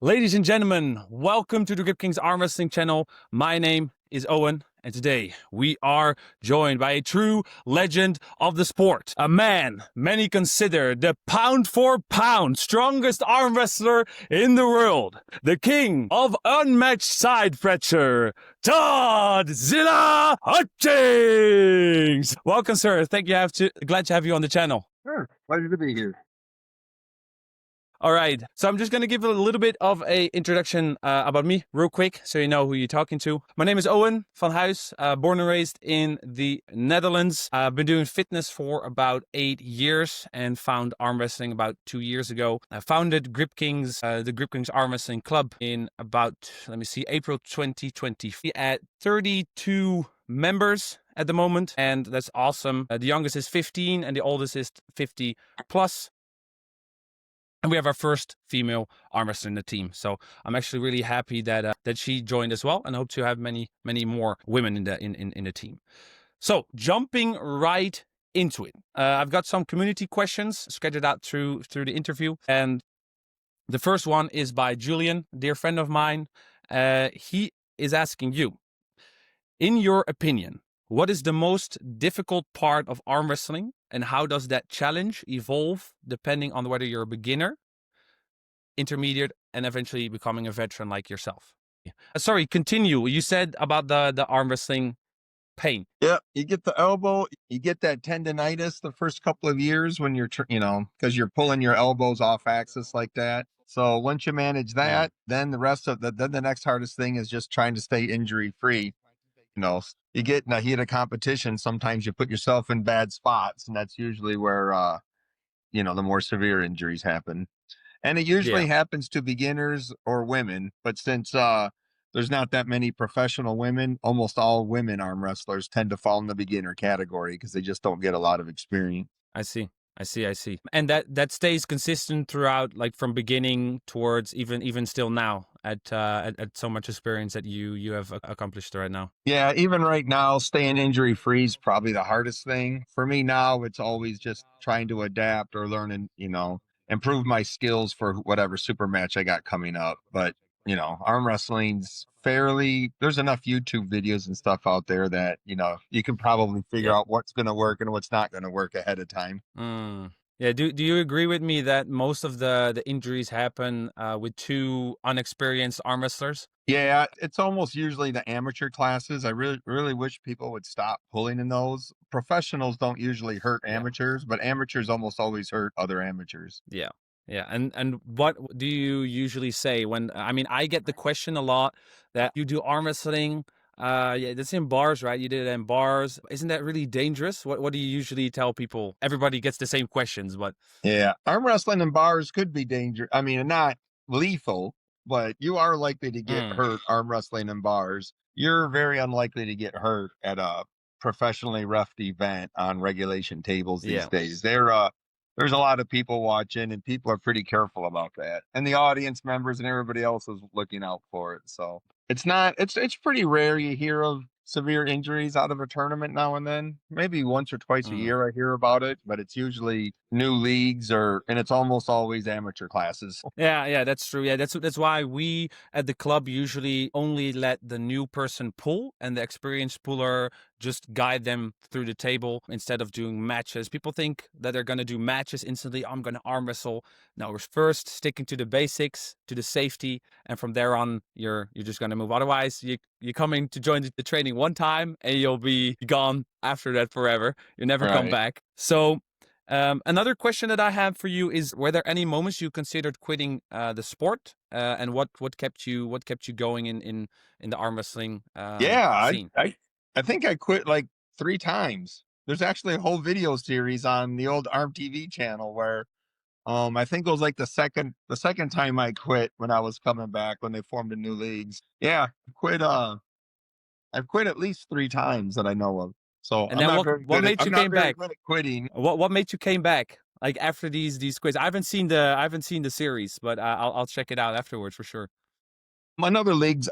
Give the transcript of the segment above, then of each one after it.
Ladies and gentlemen, welcome to the Grip Kings Arm Wrestling channel. My name is Owen, and today we are joined by a true legend of the sport. A man many consider the pound for pound strongest arm wrestler in the world. The king of unmatched side pressure, Toddzilla Hutchings. Welcome, sir. Glad to have you on the channel. Sure. Pleasure to be here. All right, so I'm just going to give a little bit of a introduction about me real quick so you know who you're talking to. My name is Owen van Huis, born and raised in the Netherlands. I've been doing fitness for about 8 years and found arm wrestling about 2 years ago. I founded Grip Kings, the Grip Kings Arm Wrestling Club in about, April 2020. At 32 members at the moment, and that's awesome. The youngest is 15 and the oldest is 50 plus. And we have our first female arm wrestler in the team. So I'm actually really happy that that she joined as well, and hope to have many more women in the team. So jumping right into it, I've got some community questions scheduled out through the interview, and the first one is by Julian, a dear friend of mine. He is asking you, in your opinion, what is the most difficult part of arm wrestling, and how does that challenge evolve depending on whether you're a beginner, intermediate, and eventually becoming a veteran like yourself? Sorry, continue. You said about the arm wrestling pain. Yeah, you get the elbow, you get that tendonitis the first couple of years when you're, because you're pulling your elbows off axis like that. So once you manage that, then the rest of then the next hardest thing is just trying to stay injury free. You get in a heat of competition, sometimes you put yourself in bad spots, and that's usually where, the more severe injuries happen. And it usually happens to beginners or women, but since there's not that many professional women, almost all women arm wrestlers tend to fall in the beginner category because they just don't get a lot of experience. I see. And that stays consistent throughout, like from beginning towards even still now at so much experience that you have accomplished right now. Yeah, even right now, staying injury free is probably the hardest thing for me now. It's always just trying to adapt or learn and improve my skills for whatever super match I got coming up. But arm wrestling's there's enough YouTube videos and stuff out there that you can probably figure out what's going to work and what's not going to work ahead of time. Yeah, do you agree with me that most of the injuries happen with two unexperienced arm wrestlers? Yeah, it's almost usually the amateur classes. I really wish people would stop pulling in those. Professionals don't usually hurt amateurs, but amateurs almost always hurt other amateurs. Yeah. And what do you usually say when, I get the question a lot that you do arm wrestling, that's in bars, right? You did it in bars. Isn't that really dangerous? What do you usually tell people? Everybody gets the same questions, but yeah, arm wrestling in bars could be dangerous. Not lethal, but you are likely to get hurt arm wrestling in bars. You're very unlikely to get hurt at a professionally roughed event on regulation tables these days. There's a lot of people watching, and people are pretty careful about that. And the audience members and everybody else is looking out for it. So it's pretty rare you hear of severe injuries out of a tournament now and then. Maybe once or twice a year I hear about it, but it's usually new leagues and it's almost always amateur classes. Yeah, that's true. Yeah, that's why we at the club usually only let the new person pull and the experienced puller just guide them through the table instead of doing matches. People think that they're going to do matches instantly. I'm going to arm wrestle. No, we're first sticking to the basics, to the safety, and from there on, you're just going to move. Otherwise, you're coming to join the training one time and you'll be gone after that forever. You never come back. So another question that I have for you is: were there any moments you considered quitting the sport, and what kept you going in the arm wrestling scene? I think I quit like 3 times. There's actually a whole video series on the old Arm TV channel where I think it was like the second time I quit when I was coming back when they formed the new leagues. Yeah, I've quit at least 3 times that I know of. So and then what made you came back? Good at quitting. What made you came back? Like after these quits? I haven't seen the series, but I'll check it out afterwards for sure. Another league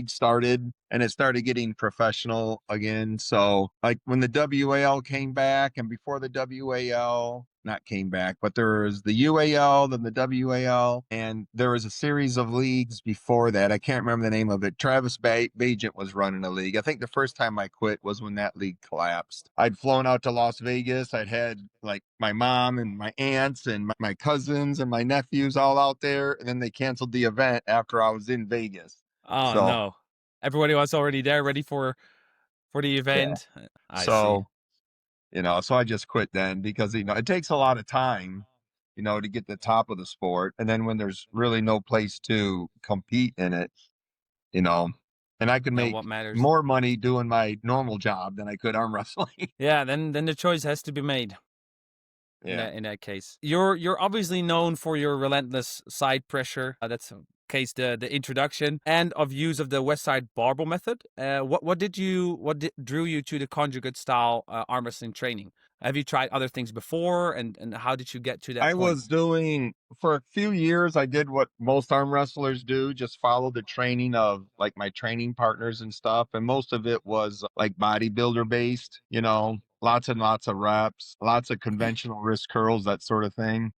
started, and it started getting professional again. So like when the WAL came back, and before the WAL, not came back, but there was the UAL, then the WAL, and there was a series of leagues before that. I can't remember the name of it. Travis Bagent was running a league. I think the first time I quit was when that league collapsed. I'd flown out to Las Vegas. I'd had like my mom and my aunts and my cousins and my nephews all out there, and then they canceled the event after I was in Vegas. Oh So no. Everybody was already there, ready for the yeah. event. I see. So so I just quit then because it takes a lot of time, to get the top of the sport, and then when there's really no place to compete in it, you know, and I could Then make what matters? more money doing my normal job than I could arm wrestling. Yeah, then the choice has to be made in Yeah. that case. You're obviously known for your relentless side pressure. That's case the introduction and of use of the Westside Barbell method. What drew you to the conjugate style arm wrestling training? Have you tried other things before, and how did you get to that I point? was doing for a few years, I did what most arm wrestlers do, just follow the training of like my training partners and stuff. And most of it was like bodybuilder based, lots and lots of reps, lots of conventional wrist curls, that sort of thing.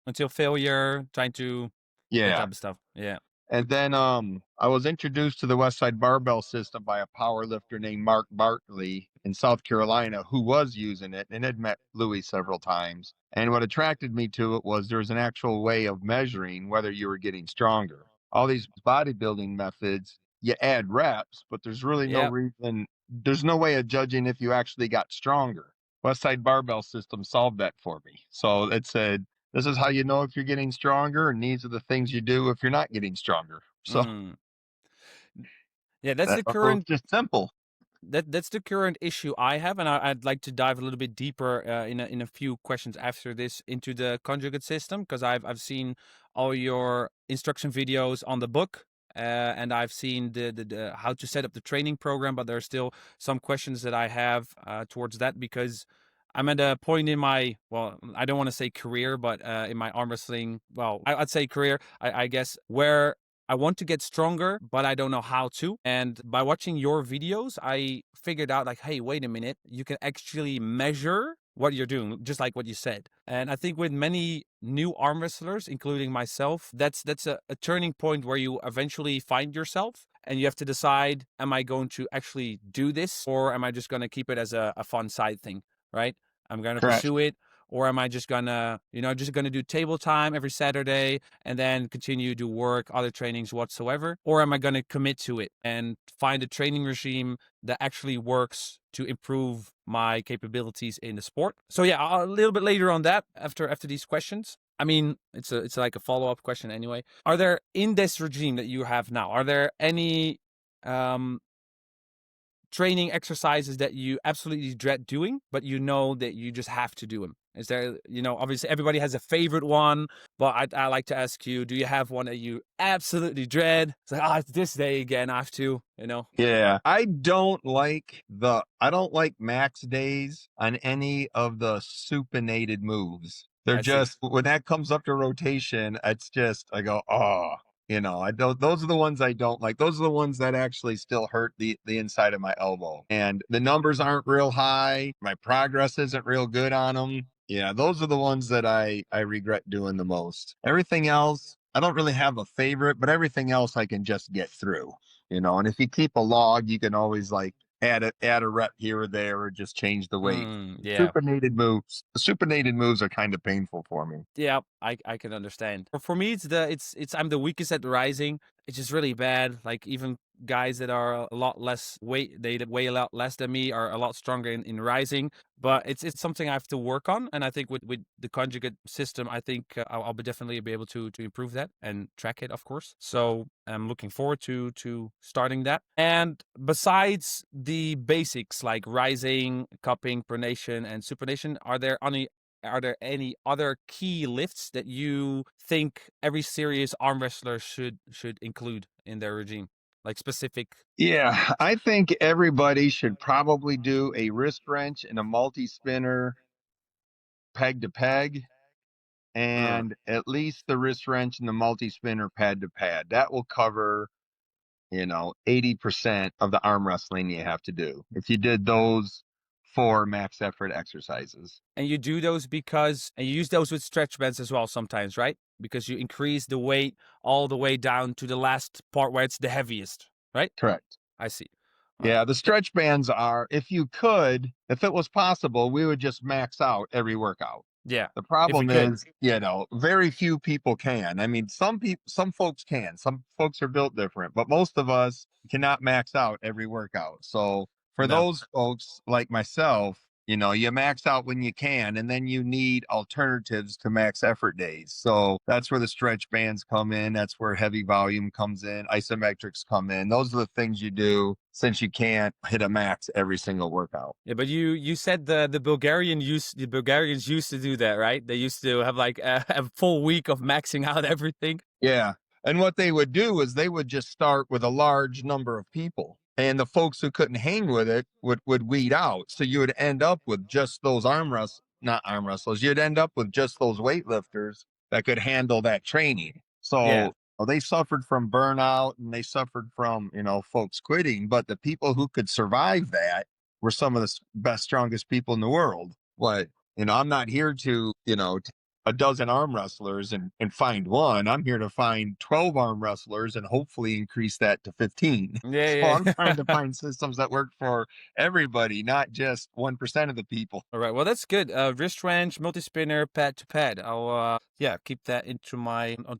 Until failure, trying to that Yeah. type of stuff. Yeah. And then I was introduced to the Westside Barbell system by a power lifter named Mark Bartley in South Carolina who was using it and had met Louis several times. And what attracted me to it was there was an actual way of measuring whether you were getting stronger. All these bodybuilding methods, you add reps, but Yeah. there's no way of judging if you actually got stronger. Westside Barbell system solved that for me. So it said, this is how you know if you're getting stronger, and these are the things you do if you're not getting stronger. So Mm. Yeah, that's the it was current just simple. that's the current issue I have, and I'd like to dive a little bit deeper in a few questions after this into the conjugate system, because I've seen all your instruction videos on the book, and I've seen the how to set up the training program, but there are still some questions that I have towards that, because I'm at a point in my, well, I don't want to say career, but in my arm wrestling, well, I'd say career, I guess, where I want to get stronger, but I don't know how to. And by watching your videos, I figured out like, hey, wait a minute, you can actually measure what you're doing, just like what you said. And I think with many new arm wrestlers, including myself, that's a turning point where you eventually find yourself and you have to decide, am I going to actually do this, or am I just going to keep it as a fun side thing, right? I'm going to Correct. pursue it, or am I just gonna, just gonna do table time every Saturday and then continue to work other trainings whatsoever? Or am I going to commit to it and find a training regime that actually works to improve my capabilities in the sport? So yeah, a little bit later on that, after these questions. I mean, it's like a follow-up question anyway. Are there, in this regime that you have now, are there any um training exercises that you absolutely dread doing, but you know that you just have to do them? Is there, obviously everybody has a favorite one, but I like to ask you, do you have one that you absolutely dread? It's like, it's this day again, I have to. Yeah. I don't like max days on any of the supinated moves. They're I see. just, when that comes up to rotation, it's just, I go, oh, those are the ones I don't like. Those are the ones that actually still hurt the inside of my elbow. And the numbers aren't real high. My progress isn't real good on them. Yeah, those are the ones that I regret doing the most. Everything else, I don't really have a favorite, but everything else I can just get through. And if you keep a log, you can always like add a rep here or there, or just change the weight. Yeah. The supinated moves are kind of painful for me. Yeah, I can understand. For me, it's I'm the weakest at rising. It's just really bad. Like, even guys that are a lot less weight, they weigh a lot less than me, are a lot stronger in rising. But it's something I have to work on. And I think with the conjugate system, I think I'll be definitely be able to improve that and track it, of course. So I'm looking forward to starting that. And besides the basics like rising, cupping, pronation, and supination, are there any other key lifts that you think every serious arm wrestler should include in their regime? Like specific. Yeah, I think everybody should probably do a wrist wrench and a multi spinner peg to peg, Uh, and at least the wrist wrench and the multi spinner pad to pad. That will cover 80% of the arm wrestling you have to do. If you did those 4 max effort exercises. And you do those and you use those with stretch bands as well sometimes, right? Because you increase the weight all the way down to the last part where it's the heaviest, right? Correct. I see. Yeah, the stretch bands are, if if it was possible, we would just max out every workout. Yeah, The if we problem could. is, very few people can. I mean, some folks can. Some folks are built different, but most of us cannot max out every workout. So for No. those folks like myself, you max out when you can, and then you need alternatives to max effort days. So that's where the stretch bands come in. That's where heavy volume comes in. Isometrics come in. Those are the things you do since you can't hit a max every single workout. Yeah, but you said the Bulgarians used to do that, right? They used to have like a full week of maxing out everything. Yeah. And what they would do is they would just start with a large number of people. And the folks who couldn't hang with it would weed out. So you would end up with just those not arm wrestlers. You'd end up with just those weightlifters that could handle that training. Yeah. So they suffered from burnout and they suffered from, folks quitting. But the people who could survive that were some of the best, strongest people in the world. What, I'm not here to, a dozen arm wrestlers and find one. I'm here to find 12 arm wrestlers and hopefully increase that to 15. Yeah, So I'm yeah. trying to find systems that work for everybody, not just 1% of the people. All right. Well, that's good. Wrist wrench, multi-spinner, pad to pad. I'll keep that onto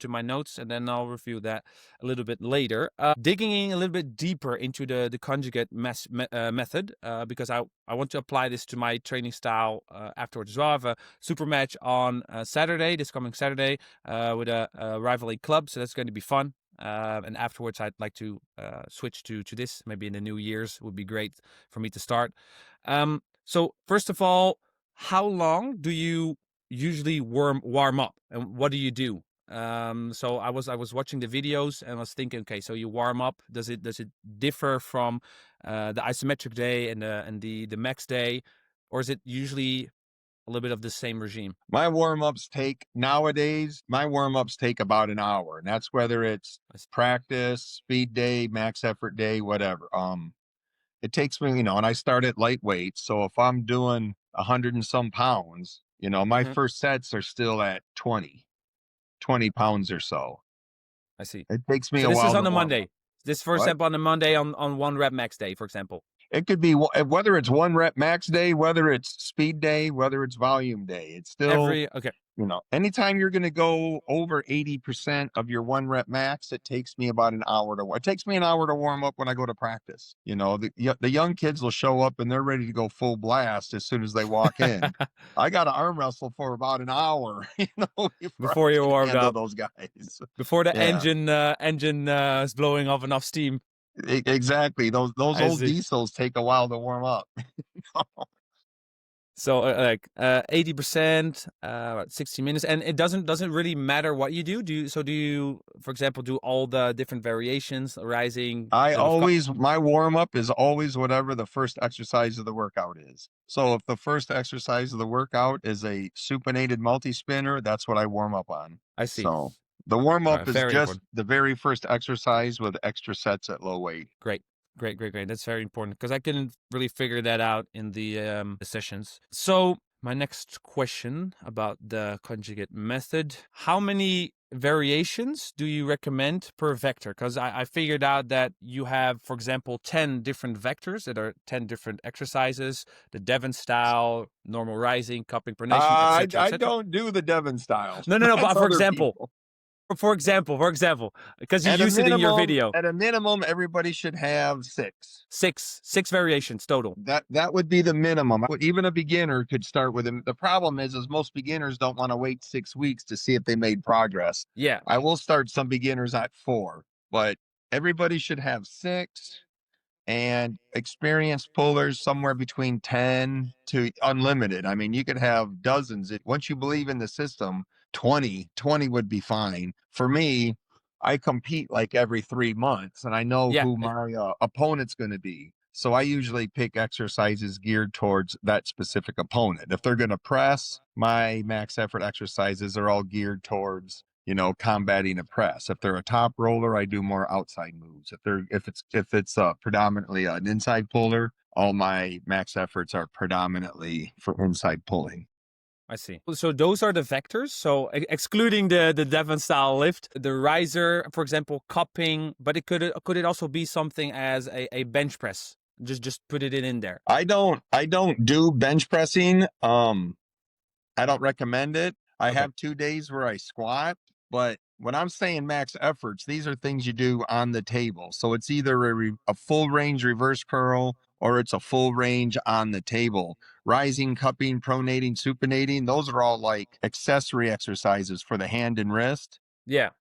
my notes, and then I'll review that a little bit later. Digging in a little bit deeper into the conjugate method, because I want to apply this to my training style afterwards as well. I have a super match on Saturday, this coming Saturday, with a rivaling club, so that's going to be fun. And afterwards, I'd like to switch to this. Maybe in the new year's would be great for me to start. So first of all, how long do you usually warm up, and what do you do? So I was watching the videos and I was thinking, okay, so you warm up. Does it differ from the isometric day and the max day, or is it usually a little bit of the same regime? My warm-ups take about an hour, and that's whether it's practice, speed day, max effort day, whatever. It takes me, and I start at lightweight. So if I'm doing 100 and some pounds, my first sets are still at 20 pounds or so. I see. It takes me So a this while is on to a warm Monday. up. This, for example, on a Monday on 1 rep max day, for example. It could be whether it's 1 rep max day, whether it's speed day, whether it's volume day. It's still Okay. Anytime you're going to go over 80% of your 1 rep max, it takes me about an hour it takes me an hour to warm up when I go to practice. The young kids will show up and they're ready to go full blast as soon as they walk in. I got to arm wrestle for about an hour, Before I you're can warmed handle up. those guys. Before the Yeah. engine is blowing off enough steam. Exactly. Those I old see. diesels take a while to warm up. So like 80%, 60 minutes, and it doesn't really matter what you do. Do you, for example, do all the different variations, rising? My warm up is always whatever the first exercise of the workout is. So if the first exercise of the workout is a supinated multi-spinner, that's what I warm up on. I see. So the warm up is Very just important. the very first exercise with extra sets at low weight. Great. That's very important because I couldn't really figure that out in the sessions. So my next question about the conjugate method: how many variations do you recommend per vector? Because I figured out that you have, for example, 10 different vectors that are 10 different exercises: the Devon style, normal rising, cupping pronation, etc. I don't do the Devon style. No. That's But for other example. people. For example, because you use it in your video. At a minimum, everybody should have 6. Six variations total. That would be the minimum. Even a beginner could start with them. The problem is most beginners don't want to wait 6 weeks to see if they made progress. Yeah. I will start some beginners at 4, but everybody should have 6. And experienced pullers somewhere between 10 to unlimited. I mean, you could have dozens. Once you believe in the system, 20 would be fine. For me, I compete like every 3 months and I know who my opponent's going to be. So I usually pick exercises geared towards that specific opponent. If they're going to press, my max effort exercises are all geared towards combating a press. If they're a top roller, I do more outside moves. If it's predominantly an inside puller, all my max efforts are predominantly for inside pulling. I see. So those are the vectors. So excluding the Devon style lift, the riser, for example, cupping, but could it also be something as a bench press? Just put it in there. I don't do bench pressing. I don't recommend it. I Okay. have 2 days where I squat, but when I'm saying max efforts, these are things you do on the table. So it's either a full range reverse curl or it's a full range on the table. Rising, cupping, pronating, supinating, those are all like accessory exercises for the hand and wrist. Yeah.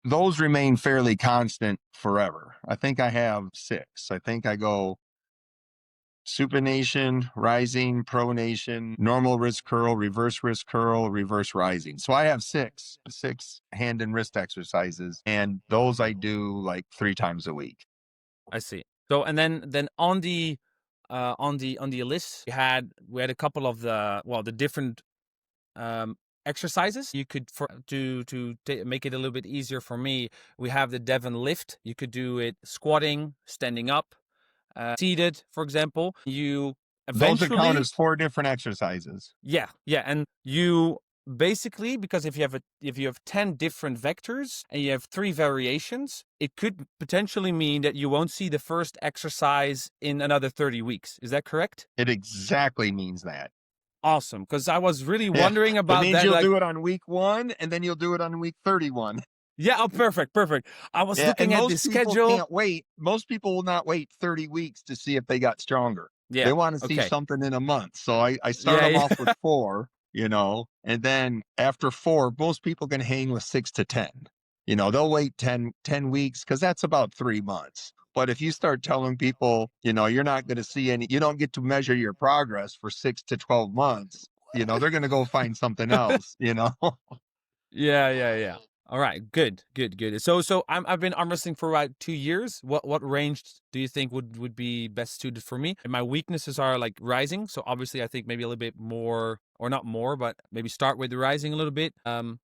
Those remain fairly constant forever. I think I have 6. I think I go supination, rising, pronation, normal wrist curl, reverse rising. So I have six hand and wrist exercises, and those I do like 3 times a week. I see. So and then on the list we had a couple of the different exercises you could make it a little bit easier for me. We have the Devon lift. You could do it squatting, standing up, seated, for example. You Those account eventually, as 4 different exercises. yeah, and you basically, because if you have 10 different vectors and you have 3 variations, it could potentially mean that you won't see the first exercise in another 30 weeks. Is that correct? It exactly means that. Awesome, because I was really Yeah. wondering It about means that. you'll Like, do it on week 1 and then you'll do it on week 31. yeah, oh, perfect. I was Yeah, and looking at the most people schedule. can't wait. Most people will not wait 30 weeks to see if they got stronger. Yeah. They want to see Okay. something in a month. So I start Yeah. them Yeah. off with 4, and then after 4, most people can hang with 6 to 10. They'll wait 10 weeks because that's about 3 months. But if you start telling people, you're not going to see you don't get to measure your progress for 6 to 12 months, they're going to go find something else. Yeah. All right. Good. So I've been arm wrestling for about 2 years. What range do you think would be best suited for me? And my weaknesses are like rising. So obviously, I think maybe a little bit more, or not more, but maybe start with the rising a little bit. And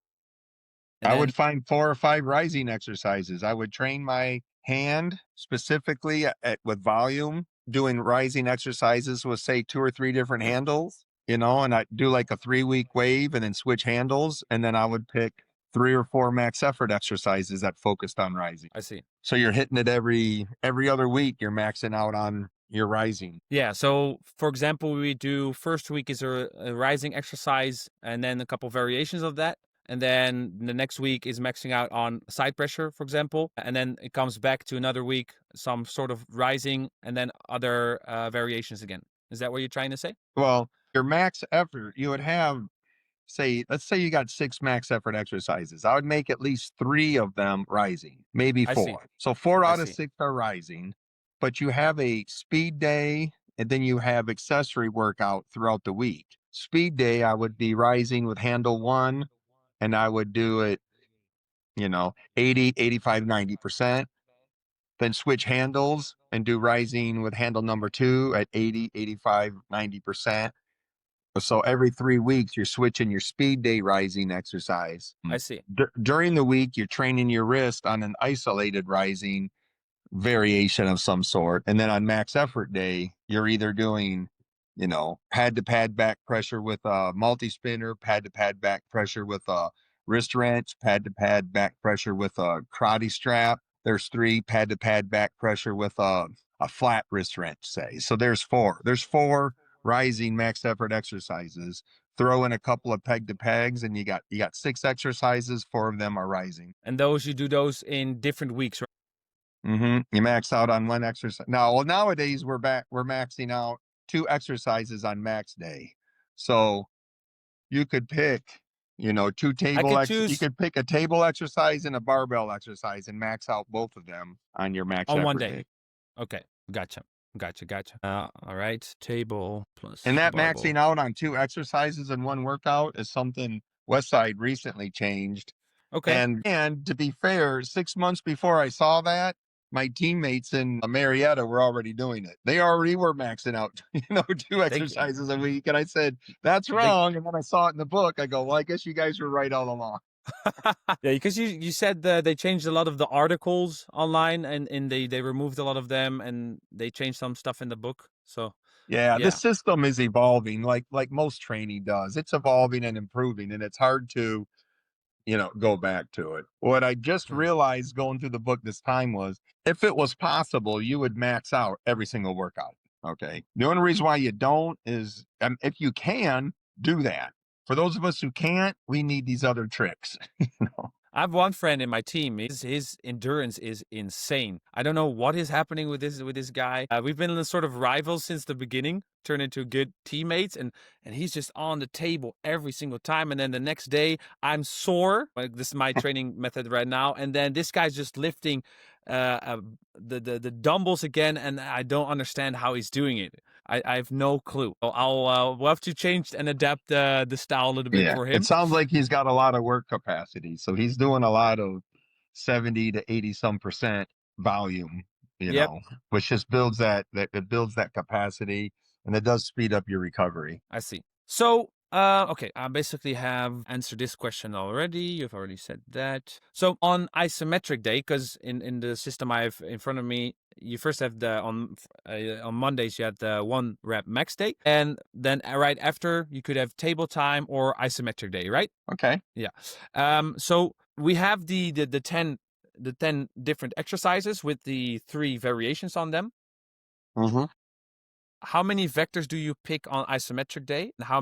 I then would find 4 or 5 rising exercises. I would train my hand specifically with volume, doing rising exercises with, say, 2 or 3 different handles, and I do like a 3-week wave and then switch handles. And then I would pick 3 or 4 max effort exercises that focused on rising. I see. So you're hitting it every other week. You're maxing out on your rising. Yeah. So for example, we do first week is a rising exercise, and then a couple variations of that. And then the next week is maxing out on side pressure, for example. And then it comes back to another week, some sort of rising, and then other variations again. Is that what you're trying to say? Well, your max effort, you would have, let's say you got 6 max effort exercises. I would make at least 3 of them rising, maybe I see. 4. So 4 I out of see. 6 are rising, but you have a speed day and then you have accessory workout throughout the week. Speed day, I would be rising with handle 1 and I would do it, 80, 85, 90%. Then switch handles and do rising with handle number 2 at 80, 85, 90%. So every 3 weeks, you're switching your speed day rising exercise. I see. During the week, you're training your wrist on an isolated rising variation of some sort. And then on max effort day, you're either doing, pad to pad back pressure with a multi spinner, pad to pad back pressure with a wrist wrench, pad to pad back pressure with a karate strap. There's 3 pad to pad back pressure with a flat wrist wrench, say. So there's 4. There's 4 rising max effort exercises. Throw in a couple of peg to pegs, and you got 6 exercises. 4 of them are rising. And you do those in different weeks, right? You max out on 1 exercise. Nowadays we're maxing out 2 exercises on max day. So you could pick, 2 I table could you choose could pick a table exercise and a barbell exercise and max out both of them on your max on effort one day. day. Okay. Gotcha. All right. Table plus And that barbell. maxing out on 2 exercises in 1 workout is something Westside recently changed. Okay. And to be fair, 6 months before I saw that, my teammates in Marietta were already doing it. They already were maxing out, 2 exercises a week. And I said, that's They wrong. And when I saw it in the book, I go, well, I guess you guys were right all along. Yeah, because you said that they changed a lot of the articles online, and they removed a lot of them, and they changed some stuff in the book. So Yeah, the yeah. system is evolving like most training does. It's evolving and improving, and it's hard to, go back to it. What I just Mm. realized going through the book this time was if it was possible, you would max out every single workout. Okay. The only reason why you don't is if you can do that. For those of us who can't, we need these other tricks. you know? I have one friend in my team. His endurance is insane. I don't know what is happening with this guy. We've been sort of rivals since the beginning, turned into good teammates, and he's just on the table every single time. And then the next day, I'm sore. Like this is my training method right now. And then this guy's just lifting the dumbbells again, and I don't understand how he's doing it. I have no clue. We'll have to change and adapt the style a little bit Yeah. for It him. sounds like he's got a lot of work capacity. So he's doing a lot of 70 to 80 some percent volume, Yep. which just builds that it builds that capacity and it does speed up your recovery. I see. So, okay, I basically have answered this question already. You've already said that. So on isometric day, because in the system I have in front of me, you first have the on Mondays you have the 1 rep max day, and then right after you could have table time or isometric day, right? Okay. Yeah. So we have the ten different exercises with the 3 variations on them. Hmm. How many vectors do you pick on isometric day? And how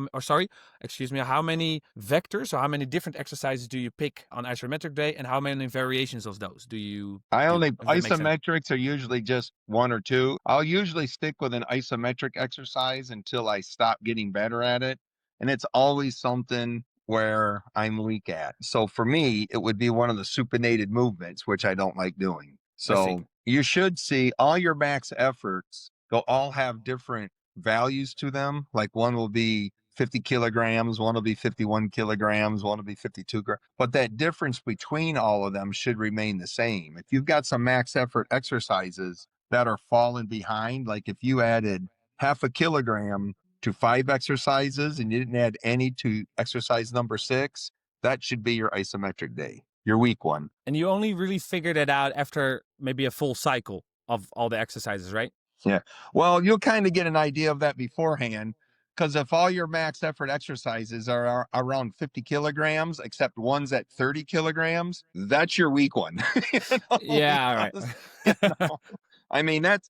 many vectors or how many different exercises do you pick on isometric day, and how many variations of those do you I do? only If that makes sense. isometrics are usually just one or two. I'll usually stick with an isometric exercise until I stop getting better at it. And it's always something where I'm weak at. So for me, it would be one of the supinated movements, which I don't like doing. I see. So you should see all your max efforts, they'll all have different values to them. Like one will be 50 kilograms, one will be 51 kilograms, one will be 52 grams. But that difference between all of them should remain the same. If you've got some max effort exercises that are falling behind, like if you added half a kilogram to 5 exercises and you didn't add any to exercise number 6, that should be your isometric day, your weak one. And you only really figured it out after maybe a full cycle of all the exercises, right? Yeah. Well, you'll kind of get an idea of that beforehand. Because if all your max effort exercises are around 50 kilograms, except one's at 30 kilograms, that's your weak one. Yeah, all right. Because, you know, I mean, that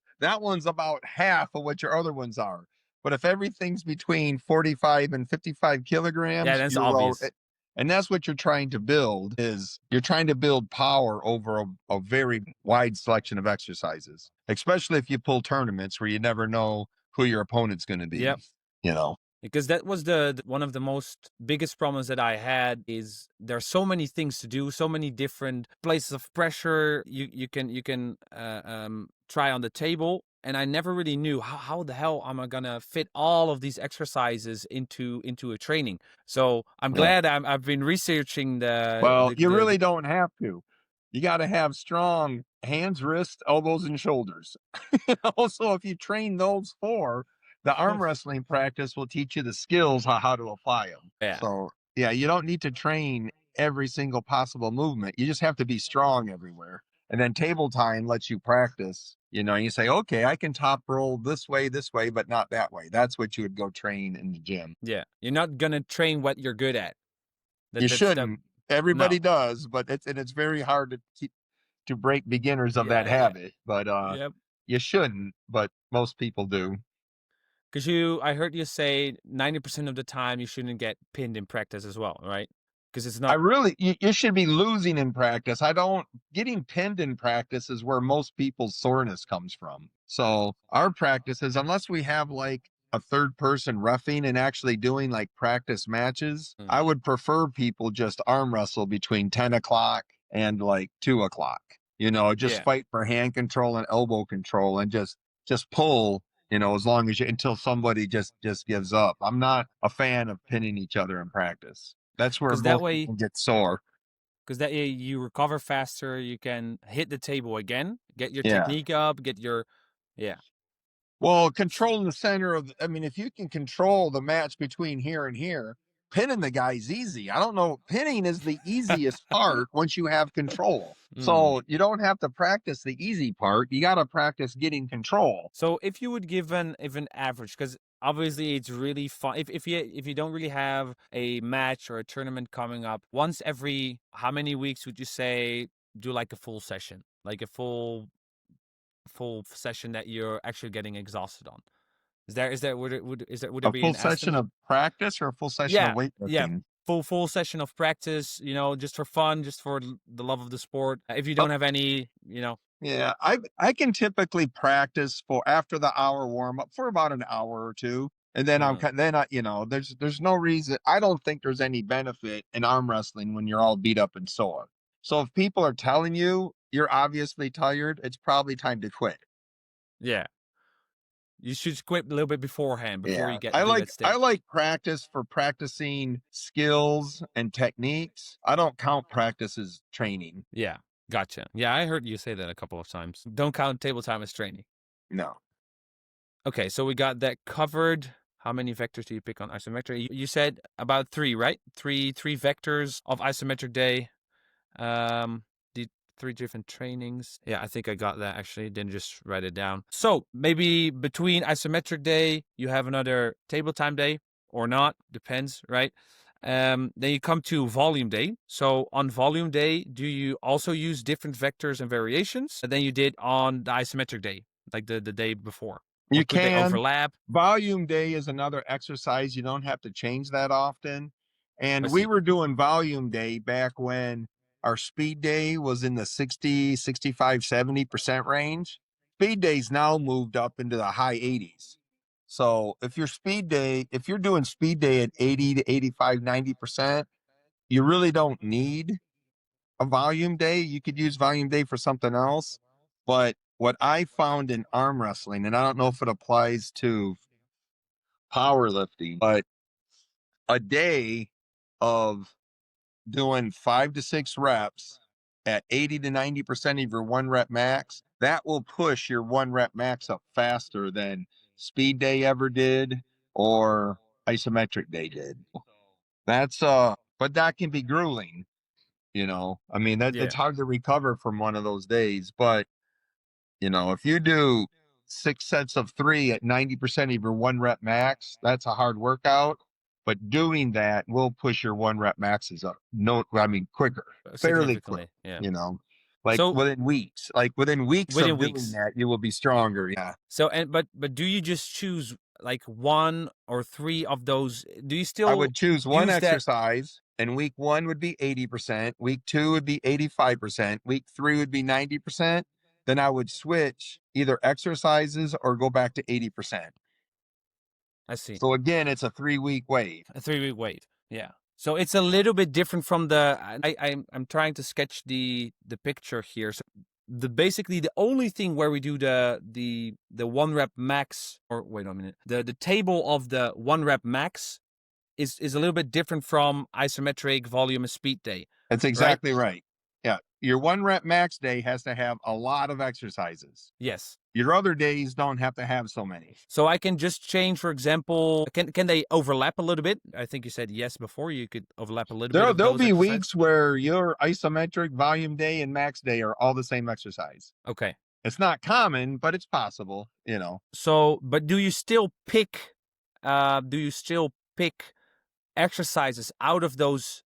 one's about half of what your other ones are. But if everything's between 45 and 55 Yeah, kilograms, that's you're well, obvious. and that's what you're trying to build is you're trying to build power over a very wide selection of exercises, especially if you pull tournaments where you never know who your opponent's going to Yep. be, you know? Because that was one of the most biggest problems that I had is there are so many things to do, so many different places of pressure you can try on the table, and I never really knew how the hell am I gonna fit all of these exercises into a training. So I'm Yeah. glad I've been researching Well, you really don't have to. You got to have strong hands, wrists, elbows, and shoulders. Also, if you train those 4, the arm wrestling practice will teach you the skills how to apply them. yeah. So, yeah, you don't need to train every single possible movement. You just have to be strong everywhere. And then table time lets you practice. You say, okay, I can top roll this way, but not that way. That's what you would go train in the gym. Yeah, you're not gonna train what you're good at. You That's the shouldn't. no. Everybody does, but it's very hard to break beginners of that Yeah, yeah, habit. But yep. you shouldn't, but most people do. Because I heard you say 90% of the time you shouldn't get pinned in practice as well, right? Because it's I not. really, you should be losing in practice. I don't, getting pinned in practice is where most people's soreness comes from. So our practices, unless we have like a third person roughing and actually doing like practice matches, Mm, I would prefer people just arm wrestle between 10 o'clock and like 2 o'clock, just yeah, fight for hand control and elbow control and just pull, as long as until somebody just gives up. I'm not a fan of pinning each other in practice. That's where because that most way, people get sore. because that way you recover faster. You can hit the table again, get your Yeah. technique up, yeah, Well, controlling the center of, I mean, if you can control the match between here and here, pinning the guy's easy. I don't know. Pinning is the easiest part once you have control. Mm. So you don't have to practice the easy part. You got to practice getting control. So if you would give an average, because obviously it's really fun. If you don't really have a match or a tournament coming up, once every how many weeks would you say do like a full session, like a full session that you're actually getting exhausted on? Would there A be full an session estimate? of practice or a full session of Yeah, yeah. weightlifting? Full session of practice, just for fun, just for the love of the sport. If you don't have any, Yeah, I can typically practice for after the hour warm up for about an hour or two, and then uh, there's no reason. I don't think there's any benefit in arm wrestling when you're all beat up and sore. So if people are telling you you're obviously tired, it's probably time to quit. yeah, you should quit a little bit beforehand before Yeah, you get to that I stage. like practice for practicing skills and techniques. I don't count practice as training. Yeah, gotcha. Yeah, I heard you say that a couple of times. Don't count table time as training. No, Okay, so we got that covered. How many vectors do you pick on isometric? You said about three, right? Three vectors of isometric day. The three different trainings. Yeah, I think I got that actually. Didn't just write it down. So maybe between isometric day, you have another table time day or not. Depends, right? Then you come to volume day. So on volume day, do you also use different vectors and variations than you did on the isometric day, like the day before? Or you could they can. overlap? Volume day is another exercise. You don't have to change that often. I And we see. were doing volume day back when our speed day was in the 60, 65, 70% range. Speed day's now moved up into the high 80s. So if you're doing speed day at 80 to 85, 90%, you really don't need a volume day. You could use volume day for something else. But what I found in arm wrestling, and I don't know if it applies to powerlifting, but a day of doing 5 to 6 reps at 80 to 90% of your 1 rep max, that will push your 1 rep max up faster than speed day ever did or isometric day did. But that can be grueling, I mean, Yeah, it's hard to recover from one of those days. But if you do 6 sets of 3 at 90% of your 1 rep max, that's a hard workout. But doing that will push your 1 rep maxes up. No, I mean, quicker, fairly quick, significantly. Yeah. you know, like So within weeks within of doing weeks. that, you will be stronger. Yeah. So but do you just choose like one or three of those? Do you I still would choose one use that? exercise, and week one would be 80%. Week two would be 85%. Week three would be 90%. Then I would switch either exercises or go back to 80%. I see. So again, it's a 3 week wave. A 3 week wait. Yeah. So it's a little bit different from the. I'm trying to sketch the picture here. So basically the only thing where we do the 1 rep max, or wait a minute, the table of the 1 rep max is a little bit different from isometric volume and speed day, That's right? exactly right. Yeah. Your 1 rep max day has to have a lot of exercises. Yes. Your other days don't have to have so many. So I can just change, for example, can they overlap a little bit? I think you said yes before. You could overlap a little bit of There'll those be exercises. weeks where your isometric volume day and max day are all the same exercise. Okay. It's not common, but it's possible. So, but do you still pick exercises out of those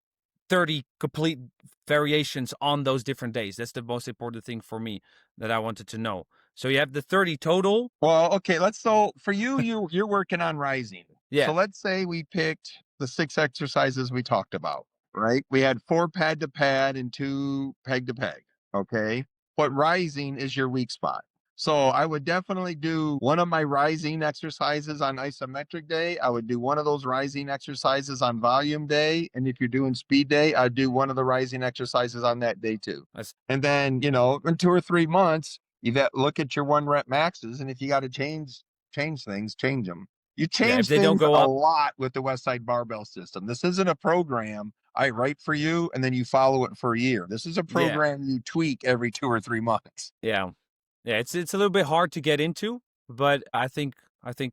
30 complete variations on those different days? That's the most important thing for me that I wanted to know. So you have the 30 total. Well, okay, so for you're working on rising. Yeah, So let's say we picked the 6 exercises we talked about, right? We had 4 pad to pad and 2 peg to peg. Okay. But rising is your weak spot. So I would definitely do one of my rising exercises on isometric day. I would do one of those rising exercises on volume day. And if you're doing speed day, I'd do one of the rising exercises on that day too. that's, And then, in 2 or 3 months, you got look at your 1 rep maxes, and if you got to change things, change them. You yeah. If change they don't things go a up, lot with the Westside Barbell system. This isn't a program I write for you and then you follow it for a year. This is a yeah, program you tweak every 2 or 3 months. yeah, yeah. It's a little bit hard to get into, but I think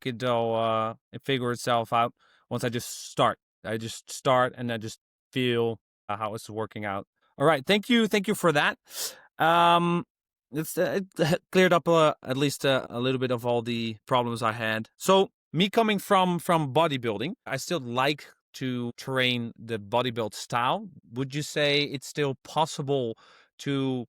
it'll figure itself out once I just start. I just start and I just feel how it's working out. All right, thank you for that. It cleared up at least a little bit of all the problems I had. So me coming from bodybuilding, I still like to train the bodybuild style. Would you say it's still possible to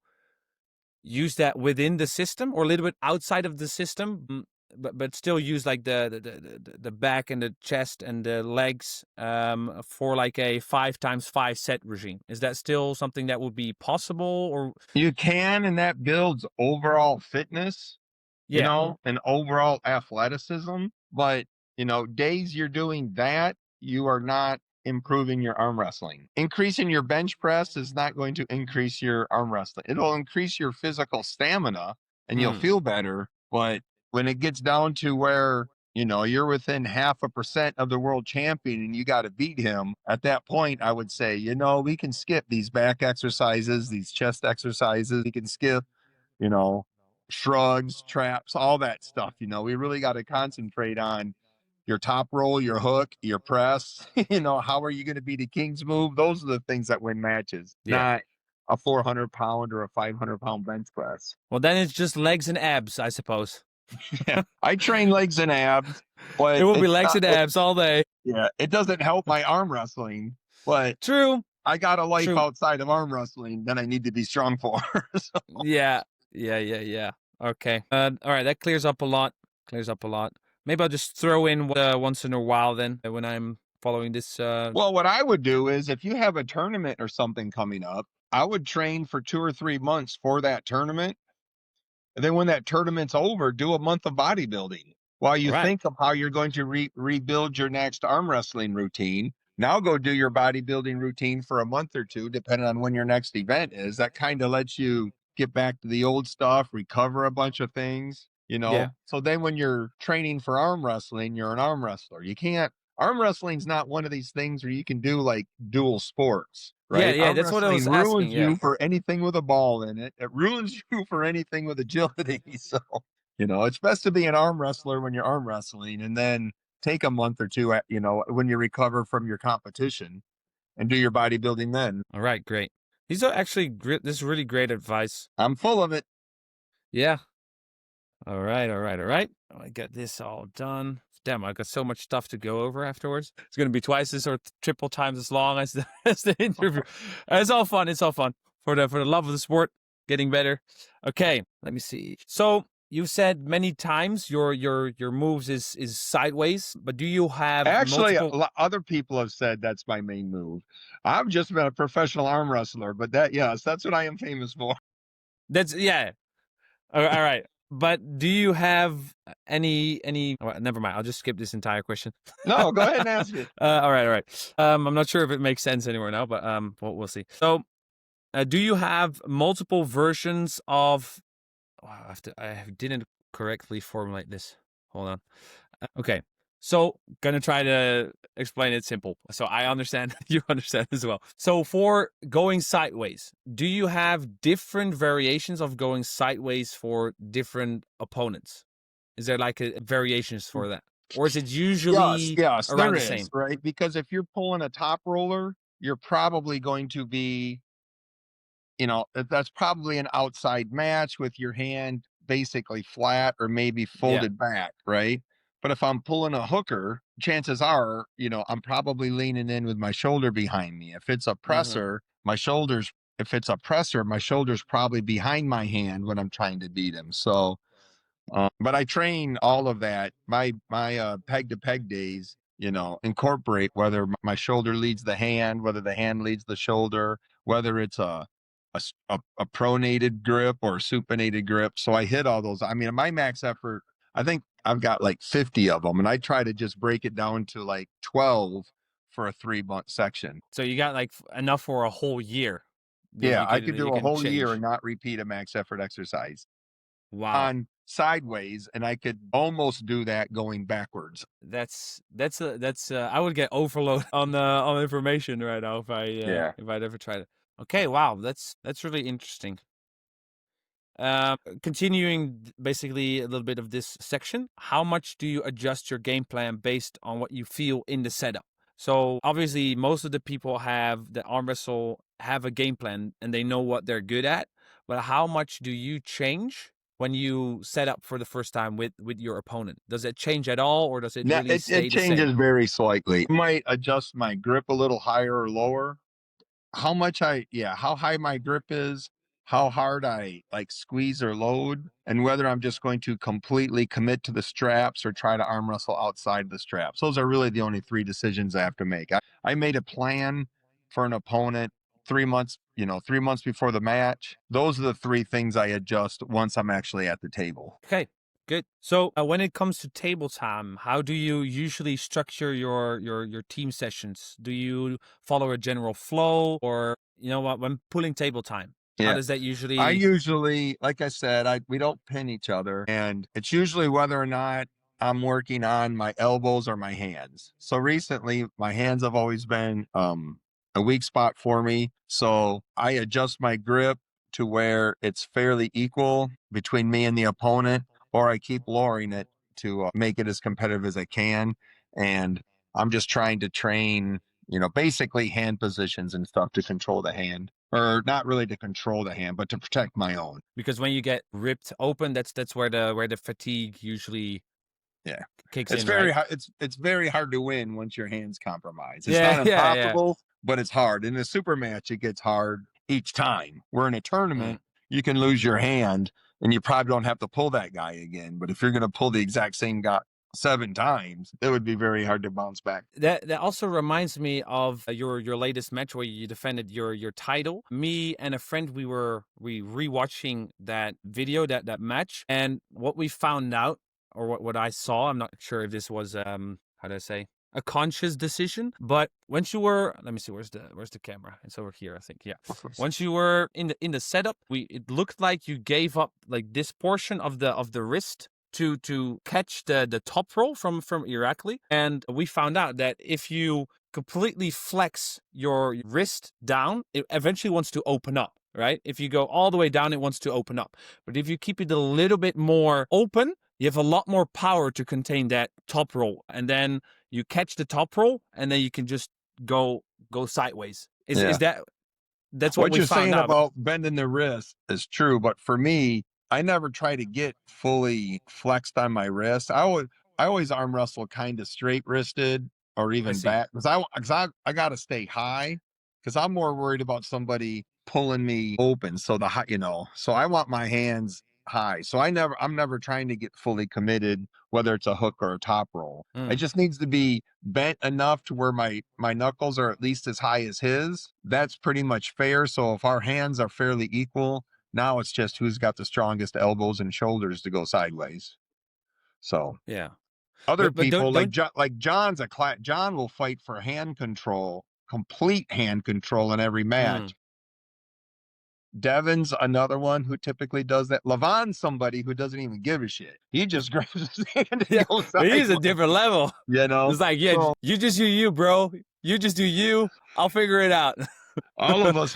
use that within the system or a little bit outside of the system, but still use like the back and the chest and the legs for like a 5x5 set regime? Is that still something that would be possible? Or You can, and that builds overall fitness, yeah, and overall athleticism. But, days you're doing that, you are not improving your arm wrestling. Increasing your bench press is not going to increase your arm wrestling. It'll increase your physical stamina and you'll feel better. But when it gets down to where, you're within 0.5% of the world champion and you got to beat him, at that point, I would say, we can skip these back exercises, these chest exercises. We can skip, you know, shrugs, traps, all that stuff. We really got to concentrate on your top roll, your hook, your press. How are you going to beat a king's move? Those are the things that win matches, yeah. not a 400-pound or a 500-pound bench press. Well, then it's just legs and abs, I suppose. Yeah, I train legs and abs, It but will be legs and abs all day. yeah, it doesn't help my arm wrestling. But True. I got a life True. outside of arm wrestling that I need to be strong for. So, Yeah. Okay. All right, that clears up a lot. Maybe I'll just throw in once in a while then when I'm following this. well, what I would do is if you have a tournament or something coming up, I would train for 2 or 3 months for that tournament. And then when that tournament's over, do a month of bodybuilding while All you right. think of how you're going to rebuild your next arm wrestling routine. Now go do your bodybuilding routine for a month or two, depending on when your next event is. That kind of lets you get back to the old stuff, recover a bunch of things, Yeah. So then when you're training for arm wrestling, you're an arm wrestler. You can't, arm wrestling's not one of these things where you can do like dual sports, Yeah. right? Yeah. Arm That's what I wrestling was asking. ruins Yeah. you for anything with a ball in it. It ruins you for anything with agility. So, it's best to be an arm wrestler when you're arm wrestling and then take a month or two, when you recover from your competition and do your bodybuilding then. All right. Great. These are actually great. This is really great advice. I'm full of it. Yeah. All right. I got this all done. Damn, I got so much stuff to go over afterwards. It's going to be twice as or triple times as long as as the interview. It's all fun. For the love of the sport, getting better. Okay, let me see. So you said many times your moves is sideways, but do you have Actually, multiple? other people have said that's my main move. I've just been a professional arm wrestler, but yes, that's what I am famous for. That's yeah. All right. But do you have any? Oh, never mind. I'll just skip this entire question. No, go ahead and ask it. All right. I'm not sure if it makes sense anymore now, but we'll see. So, do you have multiple versions of? Oh, I didn't correctly formulate this. Hold on. Okay. So, gonna try to explain it simple so I understand, you understand as well. So, for going sideways, do you have different variations of going sideways for different opponents? Is there like variations for that? Or is it Yes, usually yes, around there the is, same? right? Because if you're pulling a top roller, you're probably going to be, that's probably an outside match with your hand basically flat or maybe Yeah. folded back, right? But if I'm pulling a hooker, chances are, I'm probably leaning in with my shoulder behind me. Mm-hmm. If it's a presser, my shoulder's probably behind my hand when I'm trying to beat him. So, but I train all of that. My peg to peg days, incorporate whether my shoulder leads the hand, whether the hand leads the shoulder, whether it's a pronated grip or supinated grip. So I hit all those. I mean, my max effort, I think I've got like 50 of them, and I try to just break it down to like 12 for a 3-month section. So you got like enough for a whole year that Yeah, I that could you do a can whole year change. and not repeat a max effort exercise Wow. on sideways, and I could almost do that going backwards. That's I would get overload on information right now Yeah. if I'd ever tried it. Okay, wow, that's really interesting. Continuing basically a little bit of this section, how much do you adjust your game plan based on what you feel in the setup? So obviously, most of the people have that arm wrestle have a game plan and they know what they're good at. But how much do you change when you set up for the first time with your opponent? Does it change at all, or does it Now, really it stay the same? changes very slightly. I might adjust my grip a little higher or lower. How high my grip is, how hard I like squeeze or load, and whether I'm just going to completely commit to the straps or try to arm wrestle outside the straps. Those are really the only three decisions I have to make. I made a plan for an opponent 3 months, 3 months before the match. Those are the three things I adjust once I'm actually at the table. Okay, good. So when it comes to table time, how do you usually structure your team sessions? Do you follow a general flow, or what when pulling table time? How Yeah. does that I usually? usually, like I said, we don't pin each other, and it's usually whether or not I'm working on my elbows or my hands. So recently, my hands have always been a weak spot for me. So I adjust my grip to where it's fairly equal between me and the opponent, or I keep lowering it to make it as competitive as I can. And I'm just trying to train, basically hand positions and stuff to control the hand, or not really to control the hand, but to protect my own. Because when you get ripped open, that's where the fatigue usually Yeah. kicks It's in, very right? hard. It's very hard to win once your hand's compromised. It's Yeah, not yeah, yeah. impossible, but it's hard. In a super match, it gets hard each time. Where in a Mm. tournament, you can lose your hand and you probably don't have to pull that guy again. But if you're going to pull the exact same guy 7 times, it would be very hard to bounce back. That also reminds me of your latest match where you defended your title. Me and a friend, we rewatching that video, that match, and what we found out, or what I saw, I'm not sure if this was how do I say, a conscious decision, but once you were, let me see, where's the camera? It's over here, I think. Yeah. Once you were in the setup, it looked like you gave up like this portion of the wrist to catch the top roll from Irakli, and we found out that if you completely flex your wrist down, it eventually wants to open up. Right? If you go all the way down, it wants to open up. But if you keep it a little bit more open, you have a lot more power to contain that top roll, and then you catch the top roll, and then you can just go sideways. Is Yeah. that's what What we you're found saying out? about bending the wrist is true, but for me, I never try to get fully flexed on my wrist. I always arm wrestle kind of straight wristed or I even see. back, because I got to stay high, because I'm more worried about somebody pulling me open. So so I want my hands high. So I'm never trying to get fully committed, whether it's a hook or a top roll. It Mm, just needs to be bent enough to where my knuckles are at least as high as his. That's pretty much fair. So if our hands are fairly equal, now it's just who's got the strongest elbows and shoulders to go sideways. So yeah, other but people don't. like John will fight for hand control, complete hand control in every Mm. match. Devin's another one who typically does that. Levon's somebody who doesn't even give a shit. He just grabs his hand and Yeah, goes but he's a sideways. different level. You know, It's like, yeah, so you just do you, bro. You just do you. I'll figure it out. all of us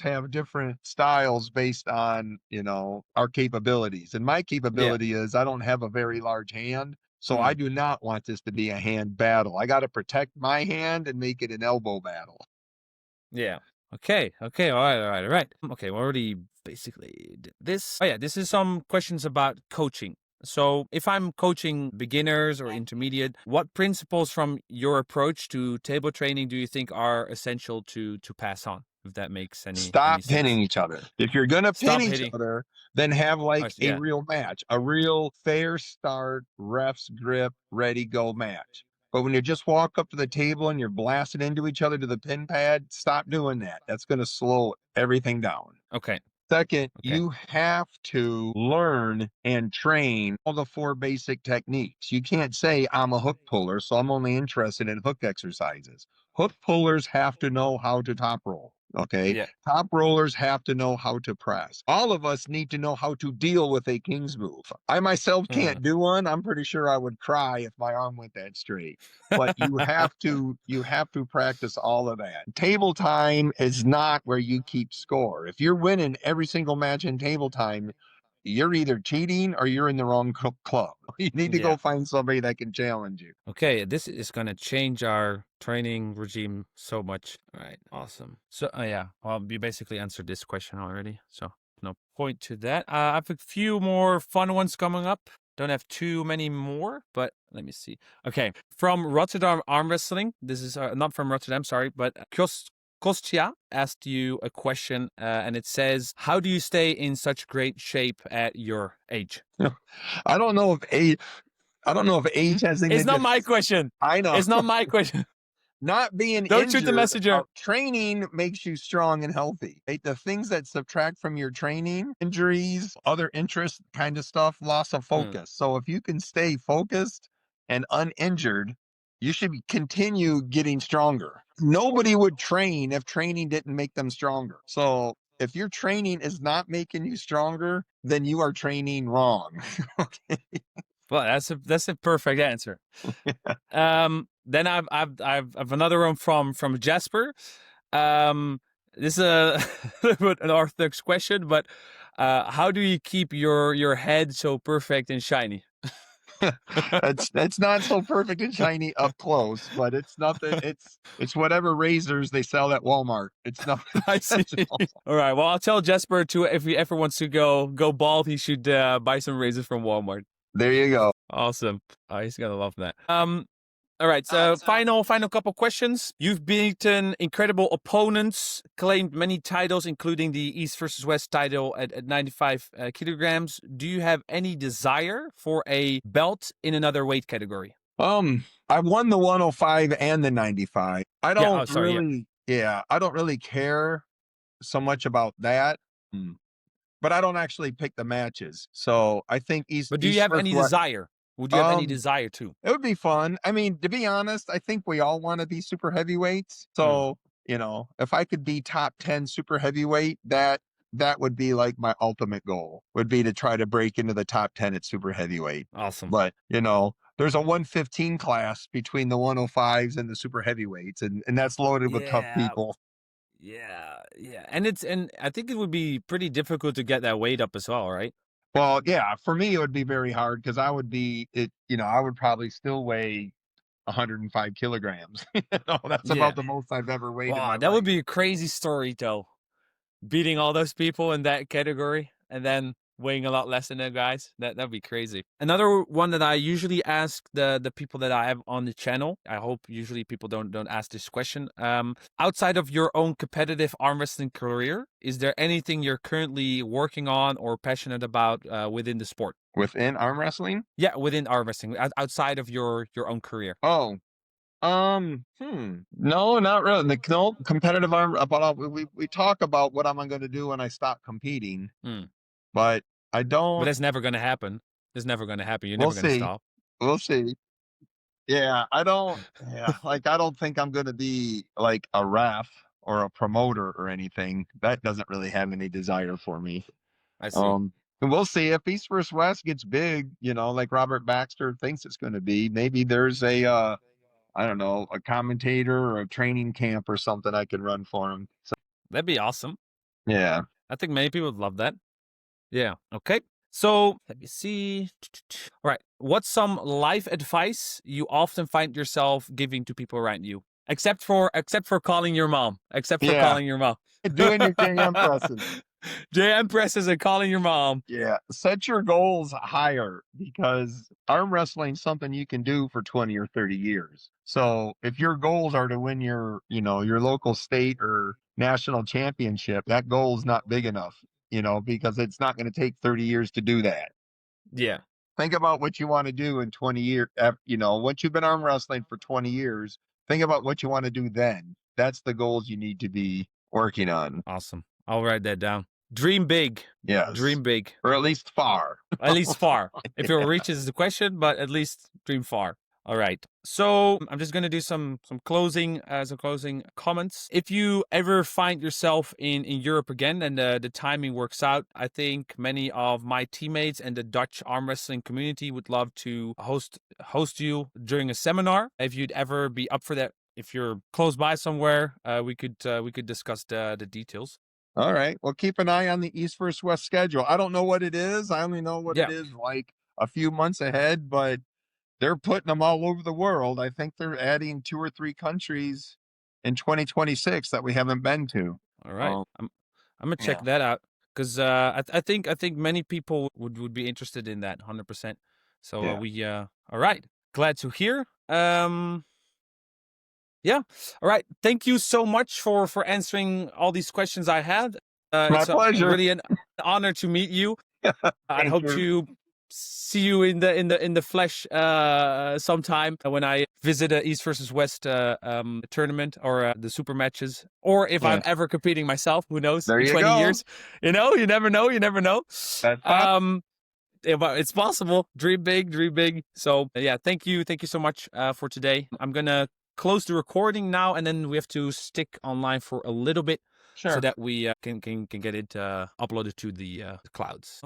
have different styles based on our capabilities. And my Yeah. capability is I don't have a very large hand, so I Mm. do not want this to be a hand battle. I got to protect my hand and make it an elbow battle. Yeah. Okay. Okay. All right. All right. All right. Okay. We already basically did this. Oh yeah. This is some questions about coaching. So if I'm coaching beginners or intermediate, what principles from your approach to table training do you think are essential to pass on? If that makes any Stop pinning sense. each other. If you're going to pin Stop each hitting. other, then have Oh, like a yeah. real match, a real fair start, refs grip, ready, go match. But when you just walk up to the table and you're blasting into each other to the pin pad, stop doing that. That's going to slow everything down. Okay. Second, Okay. you have to learn and train all the four basic techniques. You can't say, I'm a hook puller, so I'm only interested in hook exercises. Hook pullers have to know how to top roll. Okay. Yeah. Top rollers have to know how to press. All of us need to know how to deal with a king's move. I myself Mm. can't do one. I'm pretty sure I would cry if my arm went that straight. But you have to practice all of that. Table time is not where you keep score. If you're winning every single match in table time, you're either cheating or you're in the wrong club. You need to go find somebody that can challenge you. Okay, this is going to change our training regime so much. All right, awesome. So, yeah, well, you basically answered this question already, so no point to that. I have a few more fun ones coming up. Don't have too many more, but let me see. Okay, from Rotterdam Arm Wrestling. This is not from Rotterdam, sorry, but Kostya asked you a question, and it says, "How do you stay in such great shape at your age?" I don't know if age has anything. It's not my question. I know. It's not my question. Not being Don't injured, shoot the messenger. training makes you strong and healthy. Right? The things that subtract from your training, injuries, other interests, kind of stuff, loss of focus. So if you can stay focused and uninjured, you should continue getting stronger. Nobody would train if training didn't make them stronger. So if your training is not making you stronger, then you are training wrong. Okay. Well, that's a perfect answer. Then I've another one from Jasper. This is a an orthodox question, but how do you keep your head so perfect and shiny? It's not so perfect and shiny up close, but it's nothing. It's whatever razors they sell at Walmart. It's nothing I see. special. All right. Well, I'll tell Jasper to, if he ever wants to go bald, he should buy some razors from Walmart. There you go. Awesome. Oh, he's gonna love that. All right, so final couple questions. You've beaten incredible opponents, claimed many titles, including the East versus West title at 95 kilograms. Do you have any desire for a belt in another weight category? I won the 105 and the 95. I don't I don't really care so much about that. But I don't actually pick the matches. So I think But do you have any desire? Would you have any desire to? It would be fun. I mean, to be honest, I think we all want to be super heavyweights. So, if I could be top 10 super heavyweight, that would be like my ultimate goal, would be to try to break into the top 10 at super heavyweight. Awesome. But, there's a 115 class between the 105s and the super heavyweights, and that's loaded with tough people. Yeah. And I think it would be pretty difficult to get that weight up as well, right? Well, yeah, for me, it would be very hard because I would probably still weigh 105 kilograms. That's about the most I've ever weighed in my life. That would be a crazy story, though. Beating all those people in that category and then weighing a lot less than the guys. That'd be crazy. Another one that I usually ask the people that I have on the channel. I hope usually people don't ask this question. Outside of your own competitive arm wrestling career, is there anything you're currently working on or passionate about within the sport? Within arm wrestling? Yeah, within arm wrestling, outside of your own career. Oh, no, not really. No competitive arm. But we talk about what I'm going to do when I stop competing. But I don't. But that's never going to happen. It's never going to happen. You're never going to stop. We'll see. Yeah, I don't. Yeah, I don't think I'm going to be like a ref or a promoter or anything. That doesn't really have any desire for me. I see. And we'll see if East versus West gets big. Like Robert Baxter thinks it's going to be. Maybe there's a I don't know, a commentator or a training camp or something I could run for him. So, that'd be awesome. Yeah. I think many people would love that. Yeah. Okay. So let me see. All right. What's some life advice you often find yourself giving to people around you? Except for calling your mom. Calling your mom. Doing your JM presses. JM presses and calling your mom. Yeah. Set your goals higher because arm wrestling is something you can do for 20 or 30 years. So if your goals are to win your local state or national championship, that goal is not big enough, because it's not going to take 30 years to do that. Yeah. Think about what you want to do in 20 years. Once you've been arm wrestling for 20 years, think about what you want to do then. That's the goals you need to be working on. Awesome. I'll write that down. Dream big. Yes. Dream big. Or at least far. At least far. If you'll reach is the question, but at least dream far. All right. So I'm just going to do some closing comments. If you ever find yourself in Europe again and the timing works out, I think many of my teammates and the Dutch arm wrestling community would love to host you during a seminar. If you'd ever be up for that, if you're close by somewhere, we could discuss the details. All right. Well, keep an eye on the East versus West schedule. I don't know what it is. I only know what it Yeah. is like a few months ahead, but they're putting them all over the world. I think they're adding 2 or 3 countries in 2026 that we haven't been to. All right. Oh, I'm gonna check yeah. that out because I think many people would be interested in that 100%. So Yeah. we all right. Glad to hear. Yeah. All right. Thank you so much for answering all these questions I had. My It's pleasure. really an honor to meet you. I'd Thank hope you. to see you in the flesh sometime when I visit a East versus West tournament or the super matches, or if I'm Yeah. ever competing myself. Who knows? There In you 20 go. years, you know, you never know. You never know. That's possible. It's possible. Dream big, dream big. So yeah, thank you so much for today. I'm gonna close the recording now, and then we have to stick online for a little bit so Sure. that we can get it uploaded to the clouds.